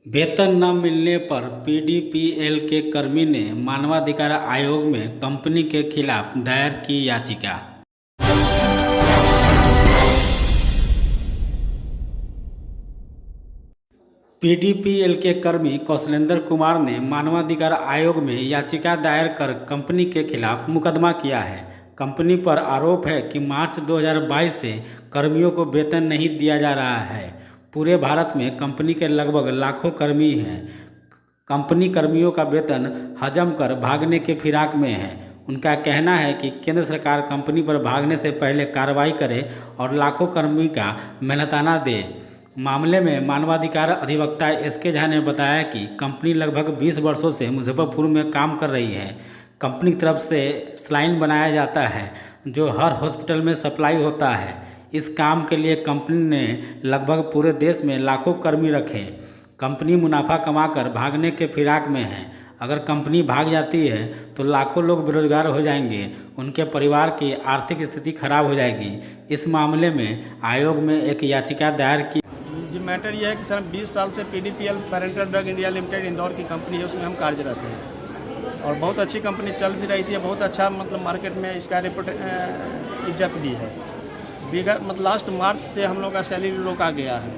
वेतन न मिलने पर पीडीपीएल के कर्मी ने मानवाधिकार आयोग में कंपनी के खिलाफ दायर की याचिका। पीडीपीएल के कर्मी कौशलेंद्र कुमार ने मानवाधिकार आयोग में याचिका दायर कर कंपनी के खिलाफ मुकदमा किया है। कंपनी पर आरोप है कि मार्च 2022 से कर्मियों को वेतन नहीं दिया जा रहा है। पूरे भारत में कंपनी के लगभग लाखों कर्मी हैं। कंपनी कर्मियों का वेतन हजम कर भागने के फिराक में है। उनका कहना है कि केंद्र सरकार कंपनी पर भागने से पहले कार्रवाई करे और लाखों कर्मी का मेहनताना दे। मामले में मानवाधिकार अधिवक्ता एसके झा ने बताया कि कंपनी लगभग 20 वर्षों से मुजफ्फरपुर में काम कर रही है। कंपनी की तरफ से सलाइन बनाया जाता है जो हर हॉस्पिटल में सप्लाई होता है। इस काम के लिए कंपनी ने लगभग पूरे देश में लाखों कर्मी रखे। कंपनी मुनाफा कमाकर भागने के फिराक में है। अगर कंपनी भाग जाती है तो लाखों लोग बेरोजगार हो जाएंगे, उनके परिवार की आर्थिक स्थिति खराब हो जाएगी। इस मामले में आयोग में एक याचिका दायर की। जी, मैटर यह है कि सर 20 साल से PDPL parental drug India limited Indore की कंपनी है, उसमें हम कार्यरत हैं और बहुत अच्छी कंपनी चल भी रही थी। बहुत अच्छा मतलब मार्केट में इसका इज्जत भी है। मतलब लास्ट मार्च से हम लोग का सैलरी रोका गया है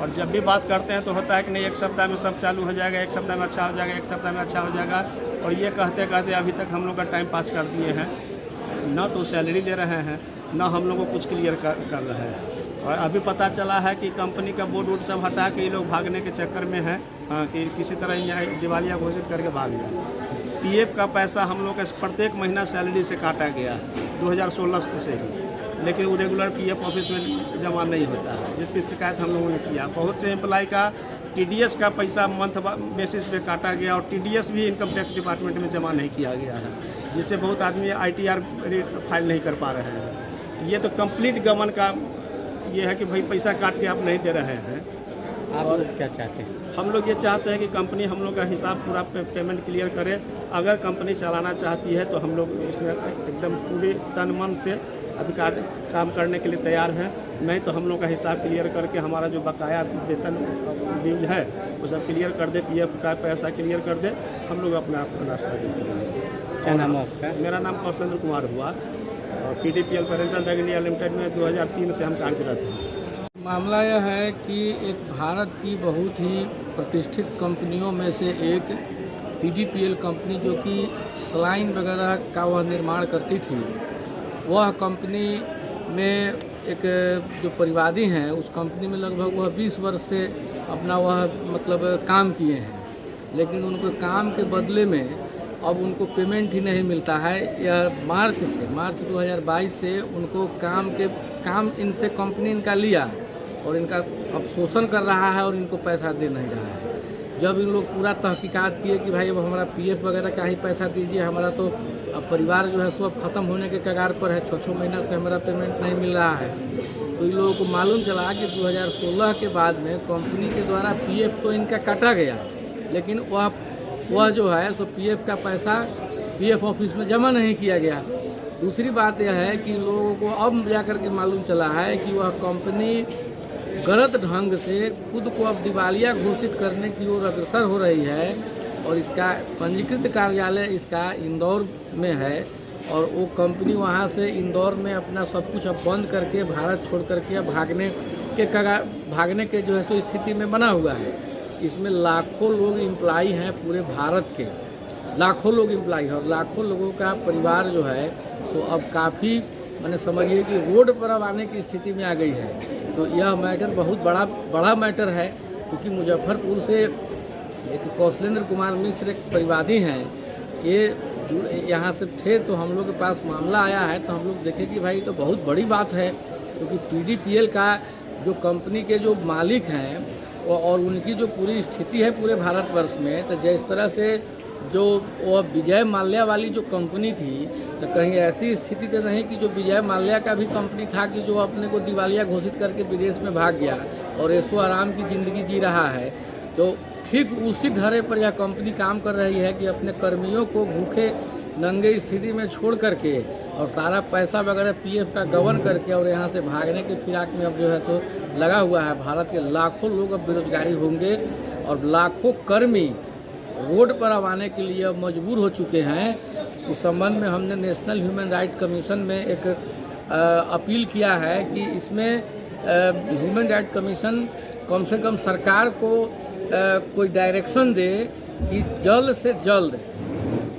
और जब भी बात करते हैं तो होता है कि नहीं, एक सप्ताह में सब चालू हो जाएगा, एक सप्ताह में अच्छा हो जाएगा, एक सप्ताह में अच्छा हो जाएगा, और ये कहते कहते अभी तक हम लोग का टाइम पास कर दिए हैं। ना तो सैलरी दे रहे हैं, ना हम लोग को कुछ क्लियर कर रहे हैं। और अभी पता चला है कि कंपनी का बोर्ड वोर्ड सब हटा के ये लोग भागने के चक्कर में हैं, कि किसी तरह यहाँ दिवालिया घोषित करके भाग गया। पीएफ का पैसा हम लोग का प्रत्येक महीना सैलरी से काटा गया है 2016 से ही, लेकिन वो रेगुलर पीएफ ऑफिस में जमा नहीं होता है, जिसकी शिकायत हम लोगों ने किया। बहुत से एम्प्लॉय का टीडीएस का पैसा मंथ बेसिस पे काटा गया और टीडीएस भी इनकम टैक्स डिपार्टमेंट में जमा नहीं किया गया है, जिससे बहुत आदमी आईटीआर फाइल नहीं कर पा रहे हैं। ये तो कंप्लीट गवर्नमेंट का ये है कि भाई पैसा काट के आप नहीं दे रहे हैं। आप लोग क्या चाहते हैं? हम लोग ये चाहते हैं कि कंपनी हम लोग का हिसाब पूरा पेमेंट क्लियर करे। अगर कंपनी चलाना चाहती है तो हम लोग इसमें एकदम पूरे तन मन से अभी काम करने के लिए तैयार हैं। नहीं तो हम लोग का हिसाब क्लियर करके हमारा जो बकाया वेतन बिल है वो सब क्लियर कर दे, पीएफ का पैसा क्लियर कर दे, हम लोग अपना रास्ता देंगे। क्या नाम है आपका? मेरा नाम कौशलेंद्र कुमार हुआ और PDPL parental drug India limited में 2003 से हम कार्यरत हैं। मामला यह है कि एक भारत की बहुत ही प्रतिष्ठित कंपनियों में से एक पीडीपीएल कंपनी, जो कि सलाइन वगैरह का वह निर्माण करती थी, वह कंपनी में एक जो परिवादी हैं उस कंपनी में लगभग वह 20 वर्ष से अपना वह मतलब काम किए हैं, लेकिन उनको काम के बदले में अब उनको पेमेंट ही नहीं मिलता है। यह मार्च 2022 से उनको काम इनसे कंपनी इनका लिया और इनका अब शोषण कर रहा है और इनको पैसा दे नहीं रहा है। जब इन लोग पूरा तहकीकात किए कि भाई अब हमारा पीएफ वगैरह का ही पैसा दीजिए, हमारा तो अब परिवार जो है सो अब ख़त्म होने के कगार पर है, 6 महीना से हमारा पेमेंट नहीं मिल रहा है, तो इन लोगों को मालूम चला कि 2016 के बाद में कंपनी के द्वारा पीएफ तो इनका काटा गया, लेकिन वह जो है सो पीएफ का पैसा पीएफ ऑफिस में जमा नहीं किया गया। दूसरी बात यह है कि लोगों को अब जाकर के मालूम चला है कि वह कंपनी गलत ढंग से खुद को अब दिवालिया घोषित करने की ओर अग्रसर हो रही है और इसका पंजीकृत कार्यालय इसका इंदौर में है और वो कंपनी वहाँ से इंदौर में अपना सब कुछ अब बंद करके भारत छोड़ करके अब भागने के जो है सो स्थिति में बना हुआ है। इसमें लाखों लोग एम्प्लॉई हैं, पूरे भारत के लाखों लोग एम्प्लॉई हैं और लाखों लोगों का परिवार जो है तो अब काफ़ी मैंने समझिए कि रोड पर अब आने की स्थिति में आ गई है। तो यह मैटर बहुत बड़ा मैटर है, क्योंकि मुजफ्फरपुर से एक कौशलेंद्र कुमार मिश्र एक परिवादी हैं, ये यहाँ से थे, तो हम लोग के पास मामला आया है तो हम लोग देखे कि भाई तो बहुत बड़ी बात है, क्योंकि पीडीपीएल का जो कंपनी के जो मालिक हैं और उनकी जो पूरी स्थिति है पूरे भारतवर्ष में, तो जिस तरह से जो वो विजय माल्या वाली जो कंपनी थी, तो कहीं ऐसी स्थिति तो नहीं कि जो विजय माल्या का भी कंपनी था कि जो अपने को दिवालिया घोषित करके विदेश में भाग गया और ऐशो आराम की ज़िंदगी जी रहा है। तो ठीक उसी ढर्रे पर यह कंपनी काम कर रही है कि अपने कर्मियों को भूखे नंगे स्थिति में छोड़ करके और सारा पैसा वगैरह पीएफ का गबन करके और यहाँ से भागने के फिराक में अब जो है तो लगा हुआ है। भारत के लाखों लोग अब बेरोजगारी होंगे और लाखों कर्मी रोड पर अब आने के लिए अब मजबूर हो चुके हैं। इस संबंध में हमने नेशनल ह्यूमन राइट कमीशन में एक अपील किया है कि इसमें ह्यूमन राइट कमीशन कम से कम सरकार को कोई डायरेक्शन दे कि जल्द से जल्द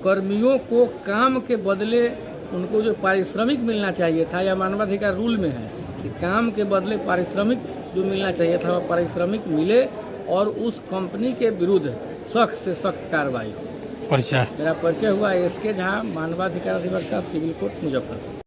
कर्मियों को काम के बदले उनको जो पारिश्रमिक मिलना चाहिए था, या मानवाधिकार रूल में है कि काम के बदले पारिश्रमिक जो मिलना चाहिए था वो पारिश्रमिक मिले और उस कंपनी के विरुद्ध सख्त से सख्त कार्रवाई हो। परिचय मेरा परिचय हुआ SK झा, मानवाधिकार अधिवक्ता, सिविल कोर्ट, मुजफ्फरपुर।